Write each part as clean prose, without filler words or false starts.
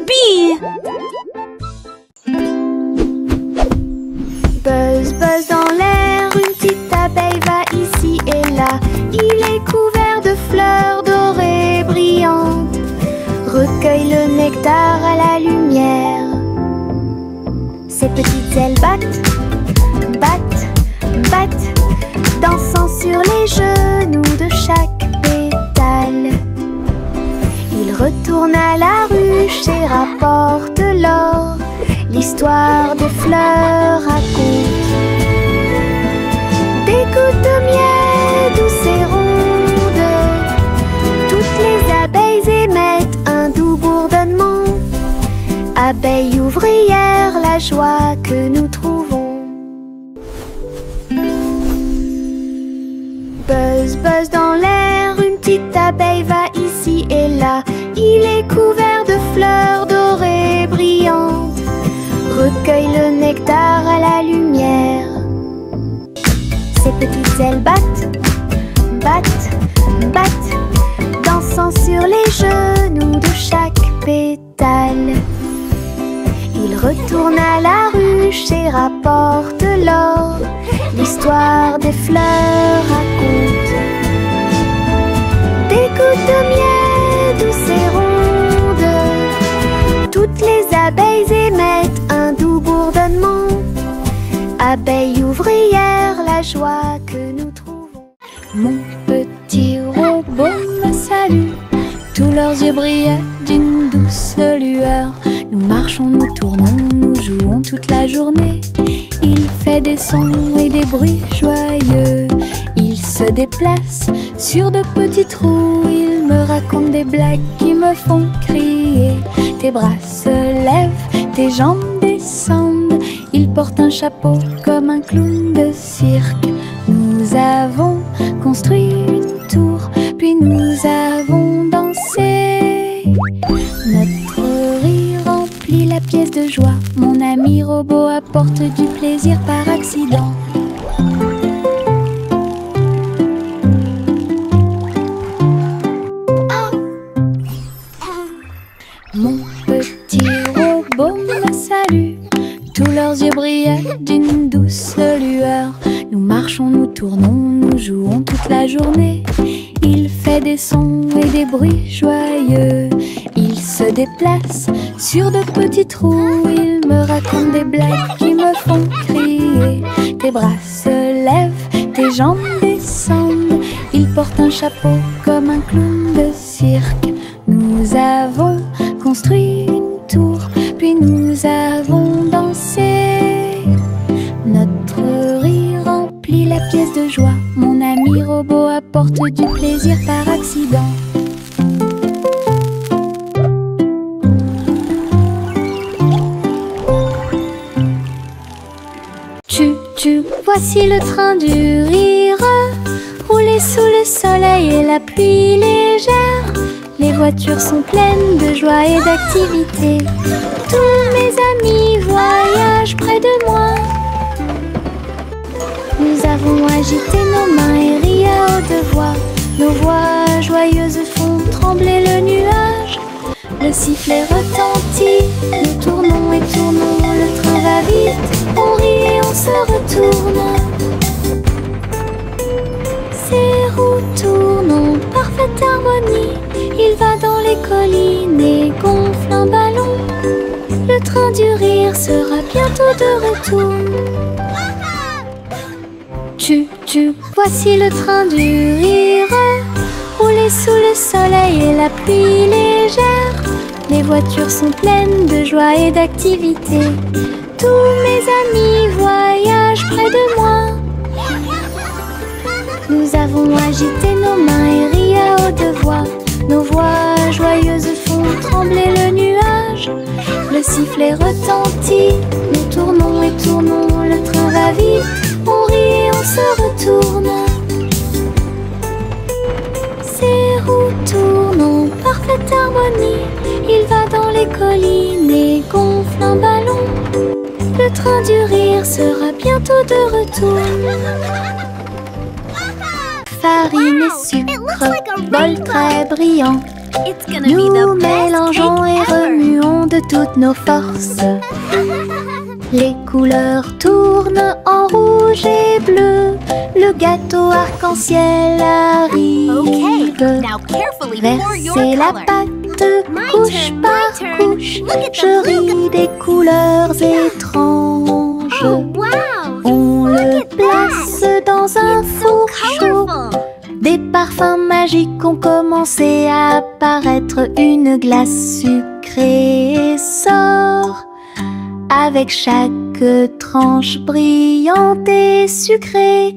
Youpi! Buzz, buzz dans l'air, une petite abeille va ici et là. Il est couvert de fleurs dorées brillantes. Recueille le nectar à la lumière. Ses petites ailes battent, battent, battent, dansant sur les genoux de chaque pétale. Il retourne à la ruche et rapporte l'or. L'histoire des fleurs raconte des gouttes de miel douces et rondes. Toutes les abeilles émettent un doux bourdonnement. Abeilles ouvrières, la joie que nous trouvons. Buzz, buzz dans l'air, une petite abeille va ici et là. Il est couvert de fleurs dorées brillantes. Recueille le nectar à la lumière. Ses petites ailes battent, battent, battent, dansant sur les genoux de chaque pétale. Il retourne à la ruche et rapporte l'or. L'histoire des fleurs raconte des gouttes de miel douces et rondes. Toutes les abeilles émettent un doux bourdonnement. Abeilles ouvrières, la joie que nous trouvons. Mon petit robot me salue. Tous leurs yeux brillaient d'une douce lueur. Nous marchons, nous tournons, nous jouons toute la journée. Il fait des sons et des bruits joyeux. Il se déplace sur de petits trous. Il me raconte des blagues qui me font crier. Tes bras se lèvent, tes jambes descendent. Il porte un chapeau comme un clown de cirque. Nous avons construit une tour, puis nous avons dansé. Notre rire remplit la pièce de joie. Mon ami robot apporte du plaisir par accident. Mon petit robot me salue. Tous leurs yeux brillaient d'une douce lueur. Nous marchons, nous tournons, nous jouons toute la journée. Il fait des sons et des bruits joyeux. Il se déplace sur de petits trous. Il me raconte des blagues qui me font crier. Tes bras se lèvent, tes jambes descendent. Il porte un chapeau comme un clown de cirque. Nous avons construit une tour, puis nous avons dansé. Notre rire remplit la pièce de joie. Mon ami robot apporte du plaisir par accident. Tu, voici le train du rire, rouler sous le soleil et la pluie légère. Les voitures sont pleines de joie et d'activité. Tous mes amis voyagent près de moi. Nous avons agité nos mains et ri à haute voix. Nos voix joyeuses font trembler le nuage. Le sifflet retentit, nous tournons et tournons. Le train va vite, on rit et on se retourne. Ces roues tournent en parfaite harmonie. Il va dans les collines et gonfle un ballon. Le train du rire sera bientôt de retour. Voici le train du rire, rouler sous le soleil et la pluie légère. Les voitures sont pleines de joie et d'activité. Tous mes amis voyagent près de moi. Nous avons agité nos mains et ri à haute voix. Nos voix joyeuses font trembler le nuage. Le sifflet retentit, nous tournons et tournons. Le train va vite, on rit et on se retourne. Ces roues tournent en parfaite harmonie. Il va dans les collines et gonfle un ballon. Le train du rire sera bientôt de retour. Farine et sucre, bol très brillant. Nous mélangeons et remuons de toutes nos forces. Les couleurs tournent en rouge et bleu. Le gâteau arc-en-ciel arrive. Versez la pâte couche par couche. Je ris des couleurs étranges. On le place dans un four chaud. Des parfums magiques ont commencé à apparaître. Une glace sucrée sort avec chaque tranche brillante et sucrée.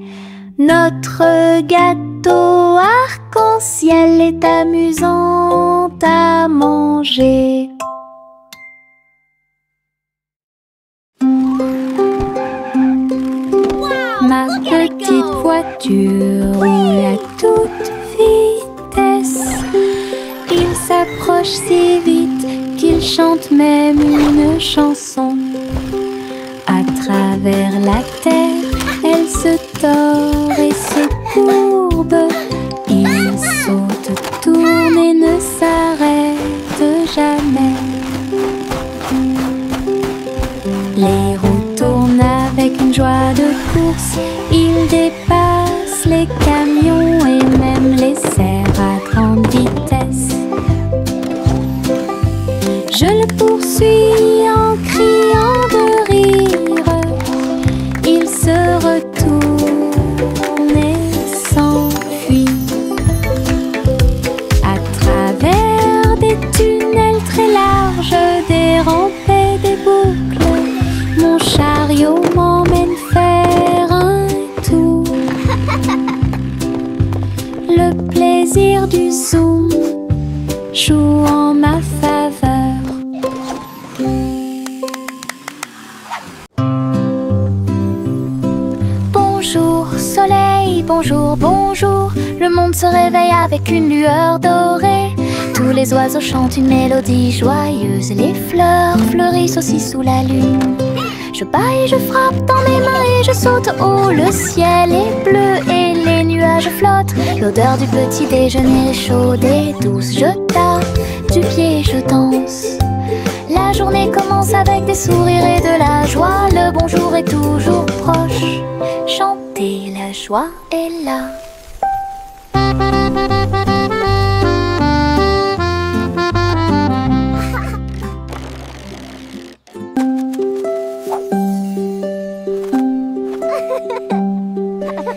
Notre gâteau arc-en-ciel est amusant à manger. Ma petite voiture roule à toute vitesse. Il s'approche si vite qu'il chante même une chanson. À travers la terre, elle se tord et se courbe. Il saute, tourne et ne s'arrête jamais. Les roues tournent avec une joie de course. Il dépasse les camions et même les cerfs à grande vitesse. Je le poursuis en criant de rire. Il se retourne et s'enfuit. À travers des tunnels très larges, des rampes et des boucles, mon chariot m'emmène faire un tour. Le plaisir du zoom joue en ma faveur. Bonjour soleil, bonjour, bonjour. Le monde se réveille avec une lueur dorée. Tous les oiseaux chantent une mélodie joyeuse. Les fleurs fleurissent aussi sous la lune. Je bats et je frappe dans mes mains et je saute haut. Le ciel est bleu et les nuages flottent. L'odeur du petit déjeuner est chaude et douce. Je tape du pied et je danse. La journée commence avec des sourires et de la joie. Le bonjour est toujours proche. Chanter, la joie est là.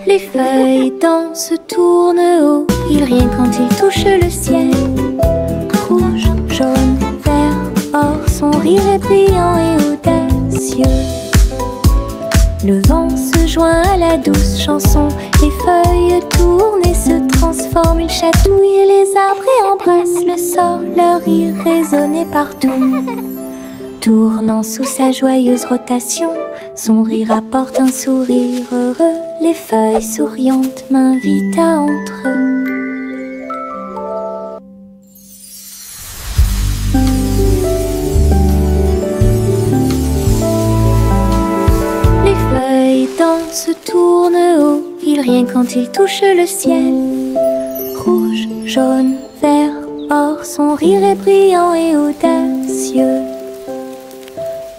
Les feuilles dansent, tournent haut. Ils rient quand ils touchent le ciel. Rouge, jaune, vert, or, son rire est brillant et audacieux. Le vent se joint à la douce chanson. Les feuilles tournent et se transforment. Ils chatouillent les arbres et embrassent le sol. Leur rire résonnait partout. Tournant sous sa joyeuse rotation, son rire apporte un sourire heureux. Les feuilles souriantes m'invitent à entrer. Les feuilles dansent, tournent haut. Ils rient quand ils touchent le ciel. Rouge, jaune, vert, or, son rire est brillant et audacieux.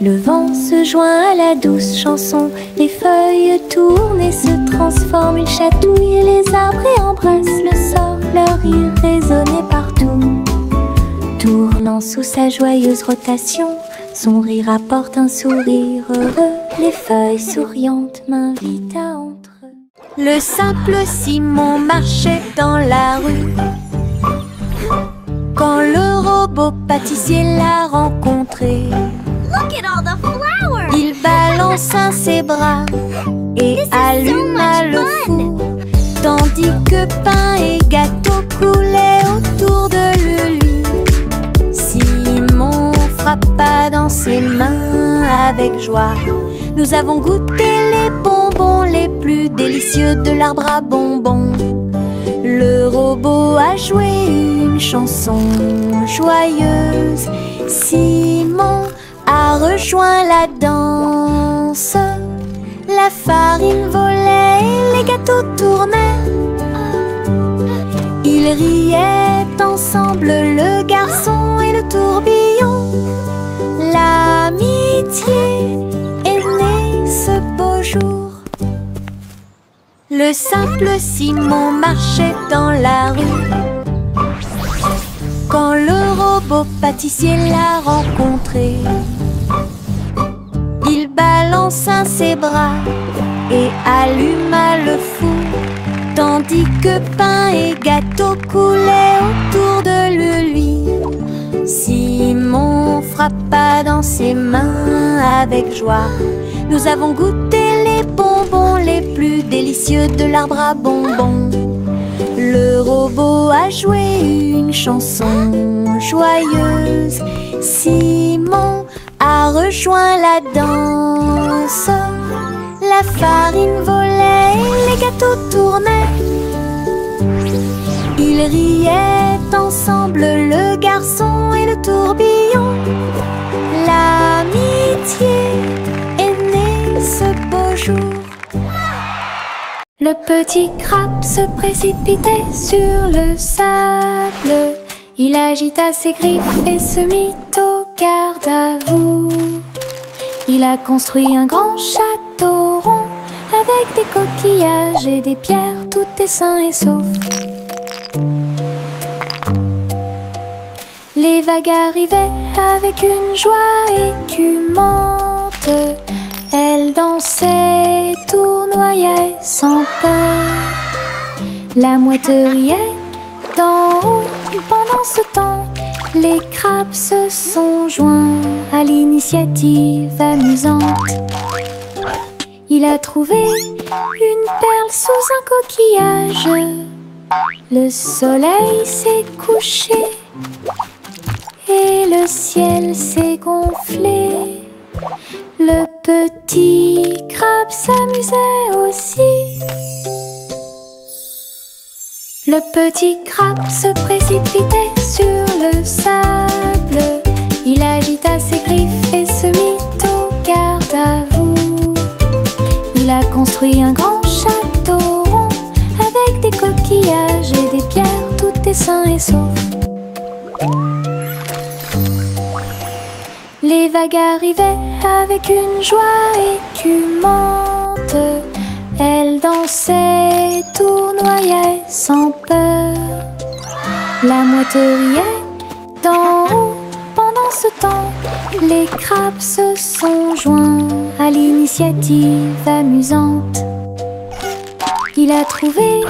Le vent se joint à la douce chanson. Les feuilles tournent et se transforment. Ils chatouillent les arbres et embrassent le sol. Leur rire résonnait partout. Tournant sous sa joyeuse rotation, son rire apporte un sourire heureux. Les feuilles souriantes m'invitent à entrer. Le simple Simon marchait dans la rue quand le robot pâtissier l'a rencontré. Il balança ses bras et alluma le four, tandis que pain et gâteau coulaient autour de lui. Simon frappa dans ses mains avec joie. Nous avons goûté les bonbons les plus délicieux de l'arbre à bonbons. Le robot a joué une chanson joyeuse. Simon a rejoint la danse. La farine volait et les gâteaux tournaient. Ils riaient en ensemble le garçon et le tourbillon. L'amitié est née ce beau jour. Le simple Simon marchait dans la rue quand le robot pâtissier l'a rencontré. Il balança ses bras et alluma le four, tandis que pain et gâteau coulaient autour de lui. Simon frappa dans ses mains avec joie. Nous avons goûté les bonbons les plus délicieux de l'arbre à bonbons. Le robot a joué une chanson joyeuse. Simon a rejoint la danse. La farine volait et les gâteaux tournaient. Ils riaient ensemble, le garçon et le tourbillon. L'amitié est née ce beau jour. Le petit crabe se précipitait sur le sable. Il agita ses griffes et se mit au garde-à-vous. Il a construit un grand château rond avec des coquillages et des pierres, tout est sain et sauf. Les vagues arrivaient avec une joie écumante. Elles dansaient, tournoyaient sans peur. La mouette riait d'en haut. Pendant ce temps, les crabes se sont joints à l'initiative amusante. Il a trouvé une perle sous un coquillage. Le soleil s'est couché et le ciel s'est gonflé. Le petit crabe s'amusait aussi. Le petit crabe se précipitait sur le sable. Il agita ses griffes et se mit au garde-à-vous. Il a construit un grand château rond avec des coquillages et des pierres, tout est sain et sauf. Les vagues arrivaient avec une joie écumante. Elles dansaient, tournoyaient sans peur. La mouette riait d'en haut. Pendant ce temps, les crabes se sont joints à l'initiative amusante. Il a trouvé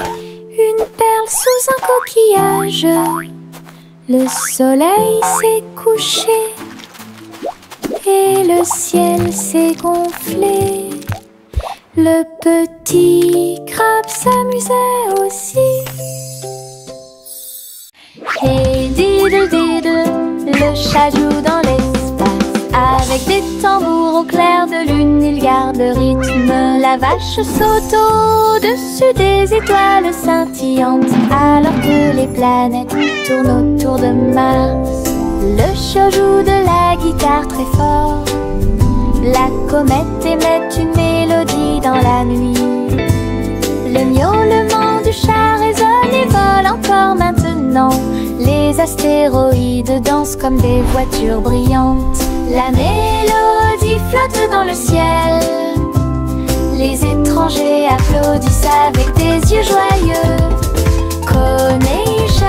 une perle sous un coquillage. Le soleil s'est couché et le ciel s'est gonflé. Le petit crabe s'amusait aussi. Hey diddle diddle, le chat joue dans l'espace. Avec des tambours au clair de lune, il garde rythme. La vache saute au-dessus des étoiles scintillantes, alors que les planètes tournent autour de Mars. Le chat joue de la guitare très fort. La comète émet une mélodie dans la nuit. Le miaulement du chat résonne et vole encore maintenant. Les astéroïdes dansent comme des voitures brillantes. La mélodie flotte dans le ciel. Les étrangers applaudissent avec des yeux joyeux. Connection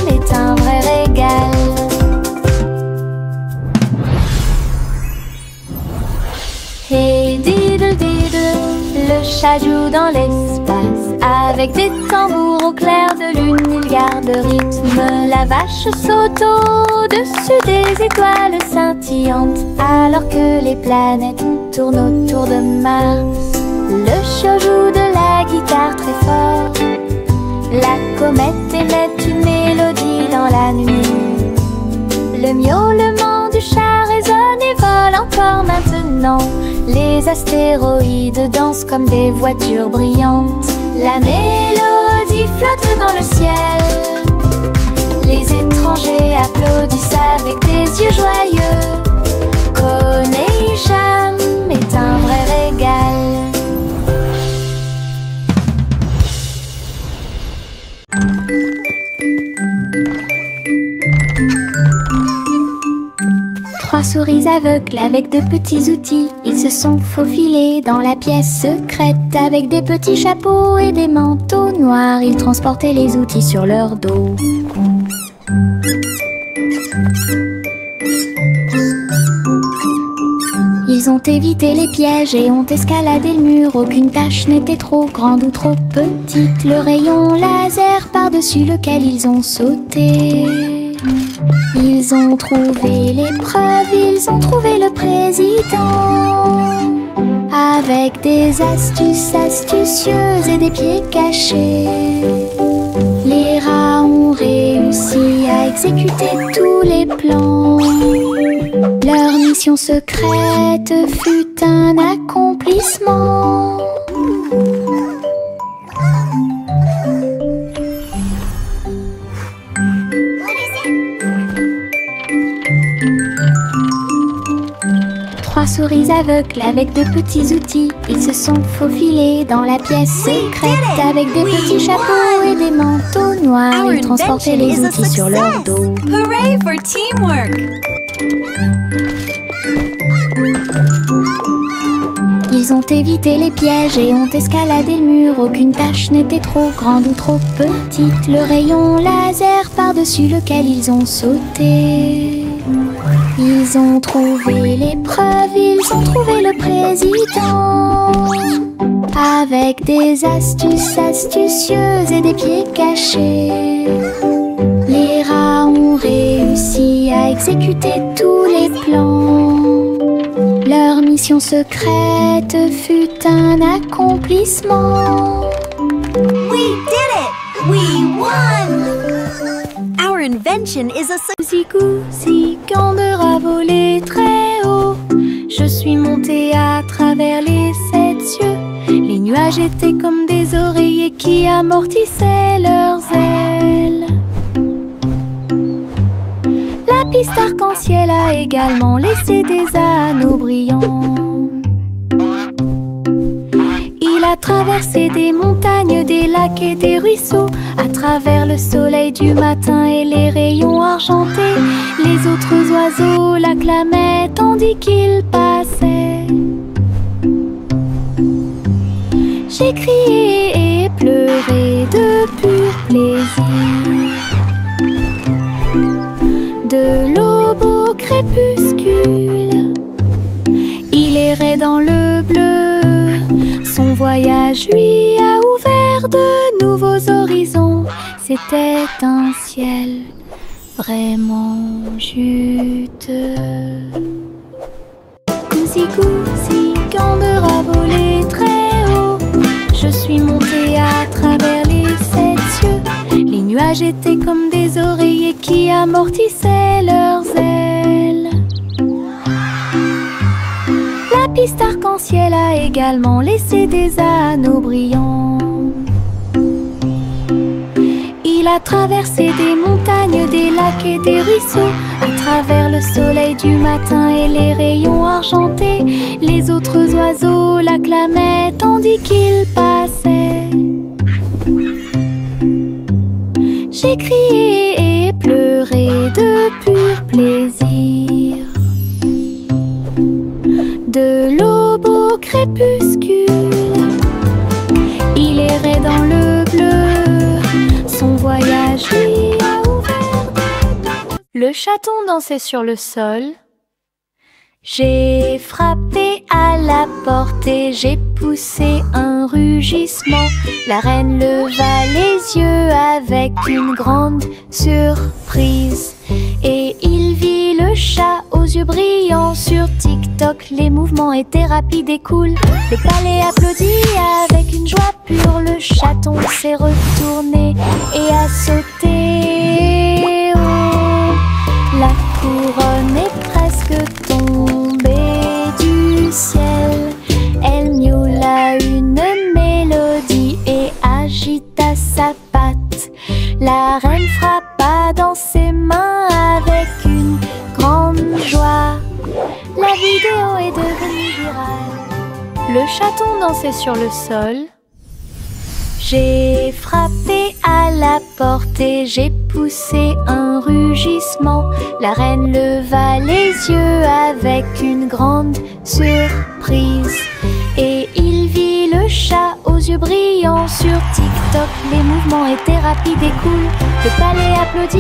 est un vrai régal. Hey diddle diddle, le chat joue dans l'espace. Avec des tambours au clair de lune, il garde rythme. La vache saute au-dessus des étoiles scintillantes, alors que les planètes tournent autour de Mars. Le chat joue de la guitare très fort. La comète émet une mélodie dans la nuit. Le miaulement du chat résonne et vole encore maintenant. Les astéroïdes dansent comme des voitures brillantes. La mélodie flotte dans le ciel. Les étrangers applaudissent avec des yeux joyeux. Connection est un vrai régal. Trois souris aveugles avec de petits outils. Ils se sont faufilés dans la pièce secrète. Avec des petits chapeaux et des manteaux noirs, ils transportaient les outils sur leur dos. Ils ont évité les pièges et ont escaladé le mur. Aucune tâche n'était trop grande ou trop petite. Le rayon laser par-dessus lequel ils ont sauté. Ils ont trouvé l'épreuve, ils ont trouvé le président. Avec des astuces astucieuses et des pieds cachés, les rats ont réussi à exécuter tous les plans. Leur mission secrète fut un accomplissement. Trois souris aveugles avec de petits outils. Ils se sont faufilés dans la pièce secrète. Avec des petits chapeaux et des manteaux noirs, ils transportaient les outils sur leur dos. Hooray for teamwork! Ils ont évité les pièges et ont escaladé le mur. Aucune tâche n'était trop grande ou trop petite. Le rayon laser par-dessus lequel ils ont sauté. Ils ont trouvé l'épreuve, ils ont trouvé le président. Avec des astuces astucieuses et des pieds cachés, les rats ont réussi à exécuter tous les plans. Leur mission secrète fut un accomplissement. We did it! We won! Our invention is a success. Goosey, quand de rats volait très haut, je suis montée à travers les 7 cieux. Les nuages étaient comme des oreillers qui amortissaient leurs ailes. La piste arc-en-ciel a également laissé des anneaux brillants. Il a traversé des montagnes, des lacs et des ruisseaux, à travers le soleil du matin et les rayons argentés. Les autres oiseaux l'acclamaient tandis qu'il passait. J'ai crié et pleuré de pur plaisir. De l'aube au crépuscule, il errait dans le bleu. Son voyage lui a ouvert de nouveaux horizons. C'était un ciel vraiment juteux. Goosey, goosey, quand de rats volait très haut, je suis montée à travers les 7 cieux. Les nuages étaient comme des oreillers qui amortissaient leurs ailes. La piste arc-en-ciel a également laissé des anneaux brillants. Il a traversé des montagnes, des lacs et des ruisseaux, à travers le soleil du matin et les rayons argentés. Les autres oiseaux l'acclamaient tandis qu'il passait. J'ai crié et pleuré de pur plaisir. De l'aube au crépuscule, il errait dans le bleu. Son voyage lui a ouvert. Le chaton dansait sur le sol. J'ai frappé à la porte et j'ai poussé un rugissement. La reine leva les yeux avec une grande surprise. Et il vit le chat aux yeux brillants. Sur TikTok, les mouvements étaient rapides et cool. Le palais applaudit avec une joie pure. Le chaton s'est retourné et a sauté. Oh, la couronne est presque tombée du ciel. Elle miaula une mélodie et agita sa patte. La reine frappa dans ses mains avec une grande joie. La vidéo est devenue virale. Le chaton dansait sur le sol. J'ai frappé à la porte et j'ai poussé un rugissement. La reine leva les yeux avec une grande surprise. Et il vit le chat aux yeux brillants. Sur TikTok, les mouvements étaient rapides et cool. Le palais applaudit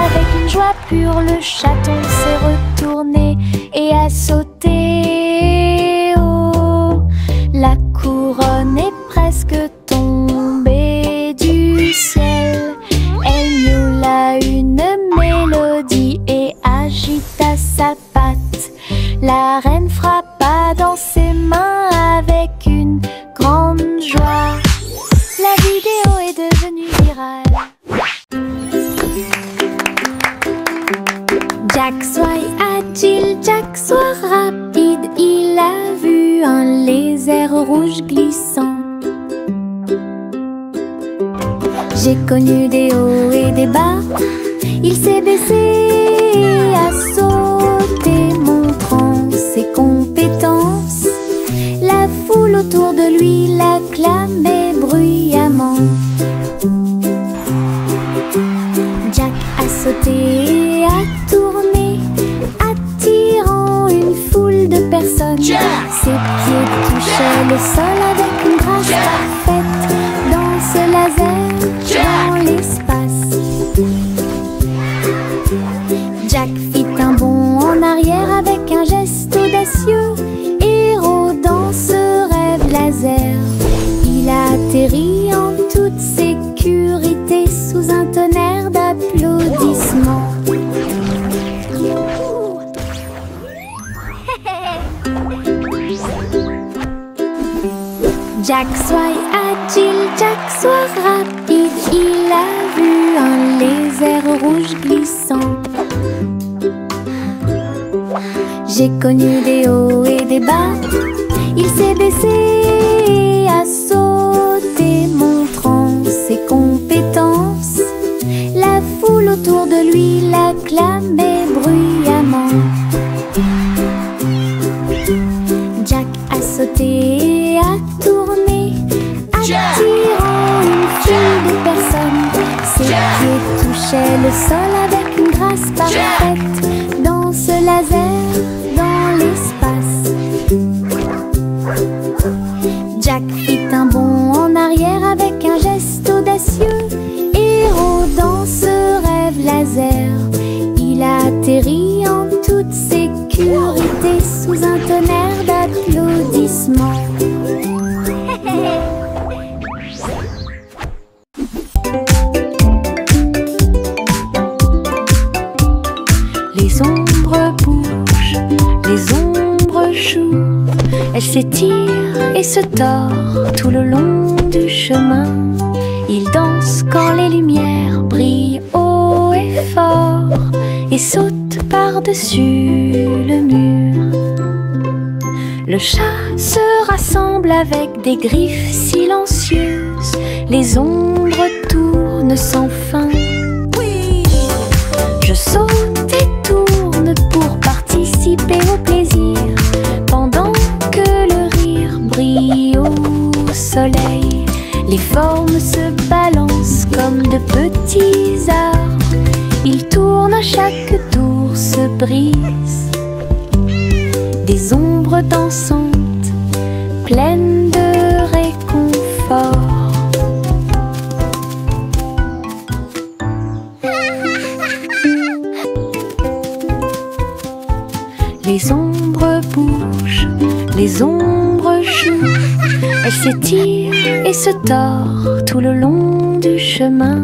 avec une joie pure. Le chaton s'est retourné et a sauté. Oh, la couronne est presque tombée du ciel. Elle miaula une mélodie et agita sa patte. La reine frappa dans ses mains avec une grande joie. La vidéo est devenue virale. Jack soit agile, Jack soit rapide. Il a vu un lézard rouge glissant. J'ai connu des hauts et des bas. Il s'est baissé, a sauté, montrant ses compétences. La foule autour de lui l'acclamait bruyamment. Jack a sauté et a tourné, attirant une foule de personnes. Ses pieds touchaient le sol avec une grâce parfaite. Dans ce laser, dans l'espace, Jack fit un bond en arrière avec un geste audacieux. Héros dans ce rêve laser, il a atterri en toute sécurité sous un tonnerre d'applaudissements. Jack soit agile, Jack soit rapide. Il a vu un lézard rouge glissant. J'ai connu des hauts et des bas. Il s'est baissé, a sauté, montrant ses compétences. La foule autour de lui l'acclamait bruyamment. Jack a sauté et a tourné, attirant une foule de personnes. Ses pieds touchaient le sol avec une grâce parfaite. Dans ce laser, dans l'espace, Jack fit un bond en arrière avec un geste audacieux. Héros dans ce rêve laser, il a atterri en toute sécurité sous un tonnerre d'applaudissements. Les ombres bougent, les ombres jouent. Elles s'étirent et se tordent tout le long du chemin. Ils dansent quand les lumières brillent haut et fort et sautent par-dessus le mur. Le chat se rassemble avec des griffes silencieuses. Les ombres tournent sans fin. Je saute et tourne pour participer au plaisir, pendant que le rire brille au soleil. Les formes se balancent comme de petits arbres. Ils tournent à chaque tour, se brisent. Des ombres dansantes, pleines de réconfort. Les ombres bougent, les ombres jouent. Elles s'étirent et se tordent tout le long du chemin.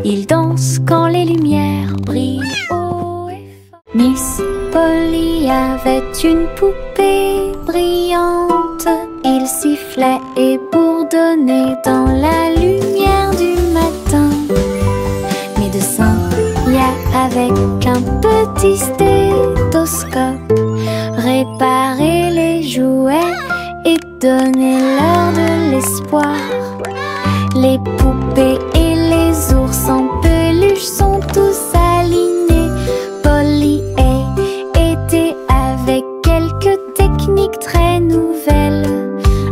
Ils dansent quand les lumières brillent haut et fort. Miss Polly avait une poupée brillante. Il sifflait et bourdonnait dans la lumière du matin. Médecin, avec un petit stéthoscope, réparer les jouets et donner-leur de l'espoir. Les poupées et les ours en peluche sont tous alignés. Polly était avec quelques techniques très nouvelles.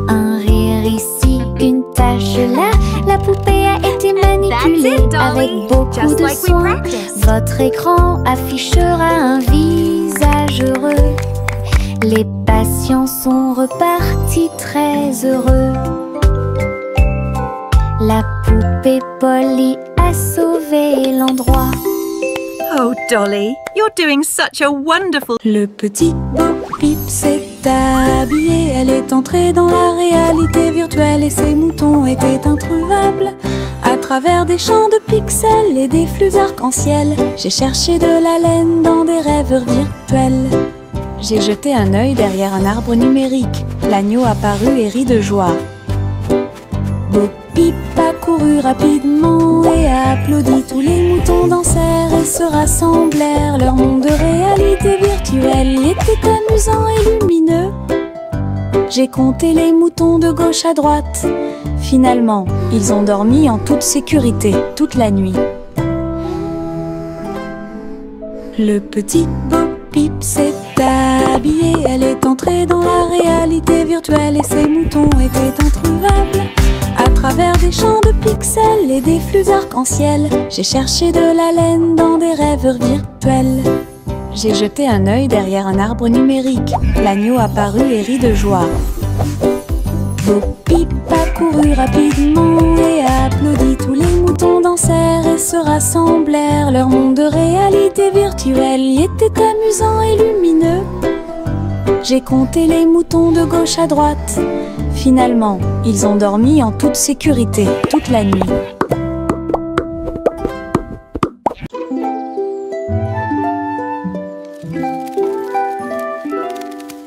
Un rire ici, une tache là. La poupée a été manipulée avec beaucoup de soin. Votre écran affichera un visage heureux. Les patients sont repartis très heureux. La poupée Polly a sauvé l'endroit. Oh, Dolly, you're doing such a wonderful... Le petit Bo Peep s'est habillé. Elle est entrée dans la réalité virtuelle et ses moutons étaient introuvables. À travers des champs de pixels et des flux arc-en-ciel, j'ai cherché de la laine dans des rêveurs virtuels. J'ai jeté un œil derrière un arbre numérique. L'agneau apparut et rit de joie. Bo Peep a couru rapidement et a applaudi. Tous les moutons dansèrent et se rassemblèrent. Leur monde de réalité virtuelle était amusant et lumineux. J'ai compté les moutons de gauche à droite. Finalement, ils ont dormi en toute sécurité toute la nuit. Le petit Bo Peep s'est habillé. Elle est entrée dans la réalité virtuelle et ses moutons étaient introuvables. À travers des champs de pixels et des flux arc-en-ciel, j'ai cherché de la laine dans des rêveurs virtuels. J'ai jeté un œil derrière un arbre numérique. L'agneau apparut et rit de joie. Bo Peep a couru rapidement et a applaudi. Tous les moutons dansèrent et se rassemblèrent. Leur monde de réalité virtuelle était amusant et lumineux. J'ai compté les moutons de gauche à droite. Finalement, ils ont dormi en toute sécurité toute la nuit.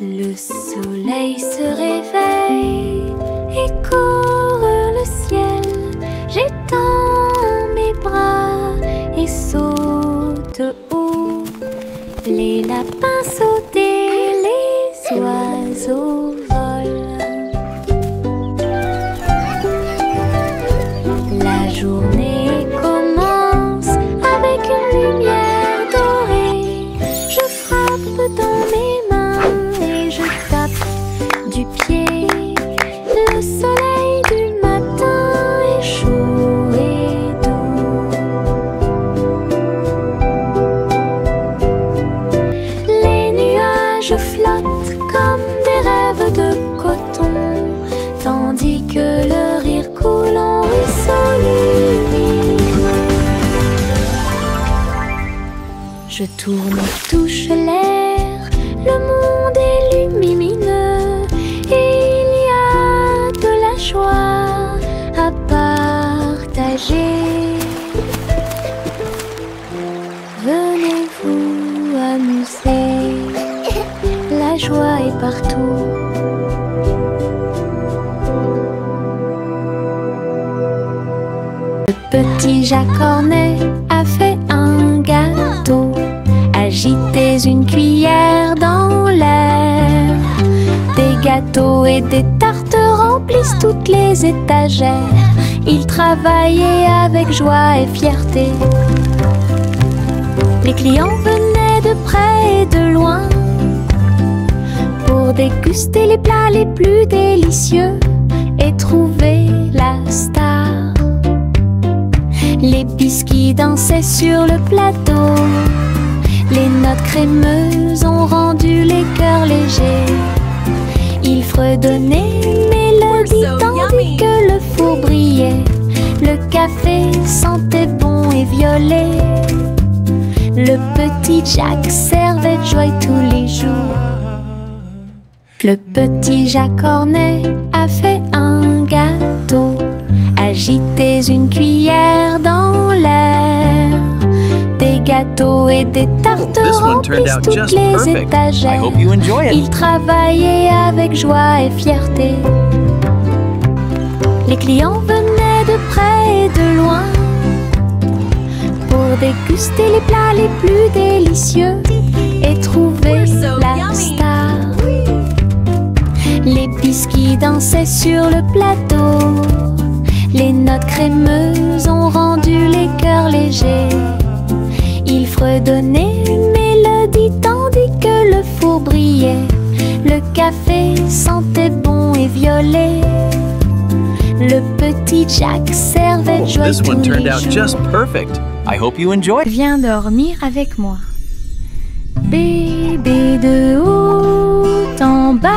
Le soleil se réveille et court le ciel. J'étends mes bras et saute haut. Les lapins sautent et les oiseaux volent. La journée commence avec une lumière dorée. Je frappe dans mes mains et je tape du pied. Le soleil du matin est chaud et doux. Les nuages flottent comme des rêves de coton, tandis que le rire coule en ruisseau lumineux. Je tourne, touche l'air, le monde est lumineux et il y a de la joie à partager. Venez vous amuser, la joie est partout. Le petit Jacques Cornet a fait un gâteau. Agitez une cuillère dans l'air. Des gâteaux et des tartes remplissent toutes les étagères. Il travaillait avec joie et fierté. Les clients venaient de près et de loin pour déguster les plats les plus délicieux et trouver la star. Les biscuits dansaient sur le plateau. Les notes crémeuses ont rendu les cœurs légers. Ils fredonnaient une mélodie tandis que le four brillait. Le café sentait bon et violet. Le petit Jacques servait de joie tous les jours. Le petit Jacques Cornet a fait un gâteau. Agitez une cuillère dans l'air. Des gâteaux et des tartes remplissent toutes les étagères. Il travaillait avec joie et fierté. Les clients venaient de près et de loin pour déguster les plats les plus délicieux et trouver la star. Les biscuits dansaient sur le plateau. Les notes crémeuses ont rendu les cœurs légers. Il fredonnait une mélodie tandis que le four brillait. Le café sentait bon et violet. Le petit Jacques servait de joie tous les jours. I hope you enjoy. Viens dormir avec moi. Bébé de haut en bas,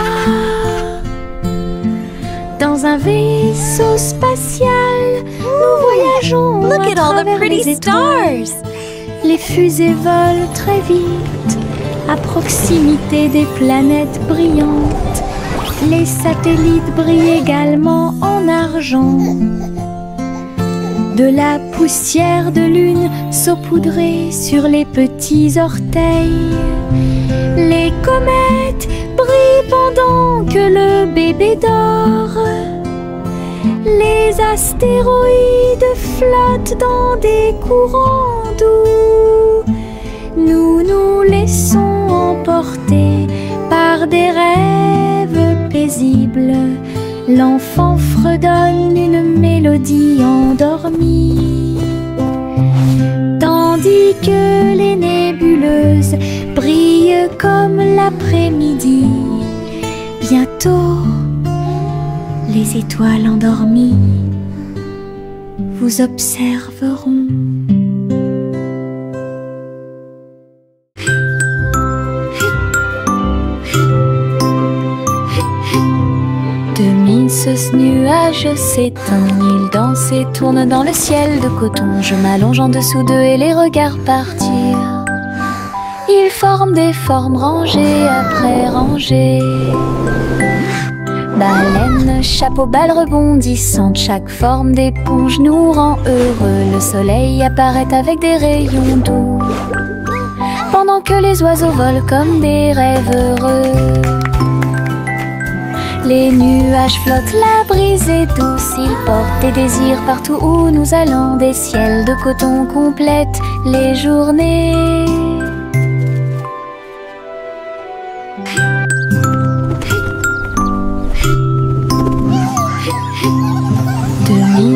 dans un vaisseau spatial, nous voyageons Look at all the travers pretty les étoiles. stars. Les fusées volent très vite, à proximité des planètes brillantes. Les satellites brillent également en argent. De la poussière de lune saupoudrée sur les petits orteils. Les comètes brillent pendant que le bébé dort. Les astéroïdes flottent dans des courants doux. Nous nous laissons emporter par des rêves paisibles. L'enfant fredonne une mélodie endormie, tandis que les nébuleuses brillent comme l'après-midi. Bientôt, les étoiles endormies vous observeront. Ce nuage s'éteint, il danse et tourne dans le ciel de coton. Je m'allonge en dessous d'eux et les regarde partir. Ils forment des formes rangées après rangées. Baleines, chapeau, balles rebondissantes, chaque forme d'éponge nous rend heureux. Le soleil apparaît avec des rayons doux, pendant que les oiseaux volent comme des rêves heureux. Les nuages flottent, la brise est douce, ils portent des désirs partout où nous allons. Des ciels de coton complètent les journées.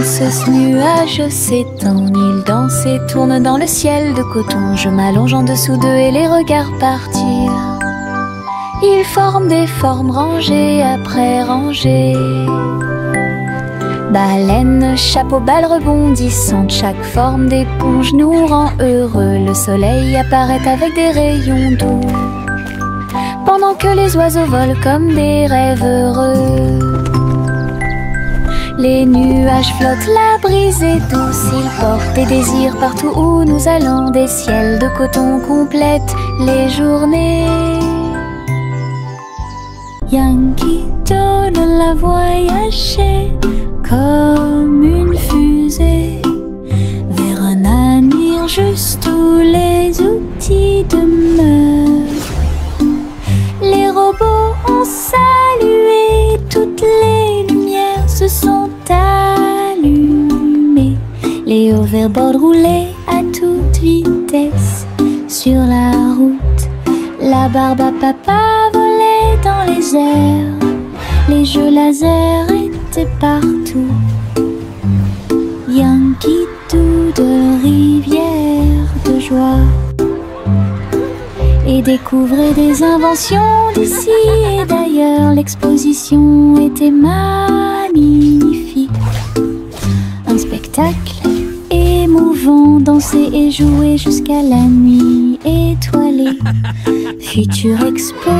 Ce nuage s'étend, il danse et tourne dans le ciel de coton. Je m'allonge en dessous d'eux et les regarde partir. Ils forment des formes rangées après rangées. Baleines, chapeau, balles rebondissantes, chaque forme d'éponge nous rend heureux. Le soleil apparaît avec des rayons doux, pendant que les oiseaux volent comme des rêves heureux. Les nuages flottent, la brise est douce, ils portent des désirs partout où nous allons. Des ciels de coton complètent les journées. Yankee Doodle a voyagé comme une fusée vers un avenir juste où les outils demeurent. Les robots ont salué, toutes les lumières se sont allumées. Les hoverboards roulaient à toute vitesse sur la route. La barbe à papa volait dans les airs. Les jeux laser étaient partout. Yankee Doodle, rivière de joie, et découvrait des inventions d'ici et d'ailleurs. L'exposition était magnifique. Un spectacle émouvant, danser et jouer jusqu'à la nuit étoilée. Future Expo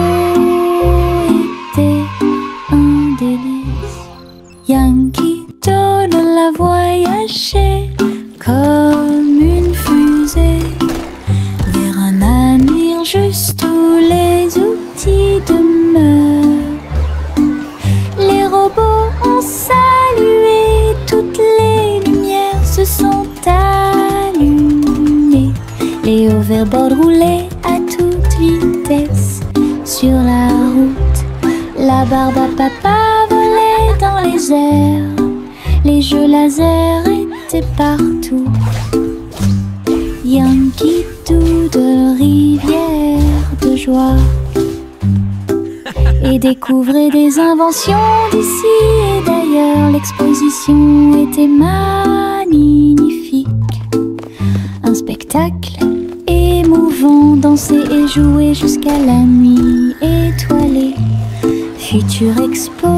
était un délice. Yankee Doodle a voyagé comme une fusée vers un avenir juste où les outils demeurent. Les robots ont salué, toutes les lumières se sont allumées. Les hoverboards roulaient à toute vitesse sur la route. La barbe à papa volait dans les airs. Les jeux laser étaient partout. Yankee Doodle, rivière de joie, et découvrait des inventions d'ici et d'ailleurs. L'exposition était magnifique. Un spectacle émouvant, danser et jouer jusqu'à la nuit étoilée. Future Expo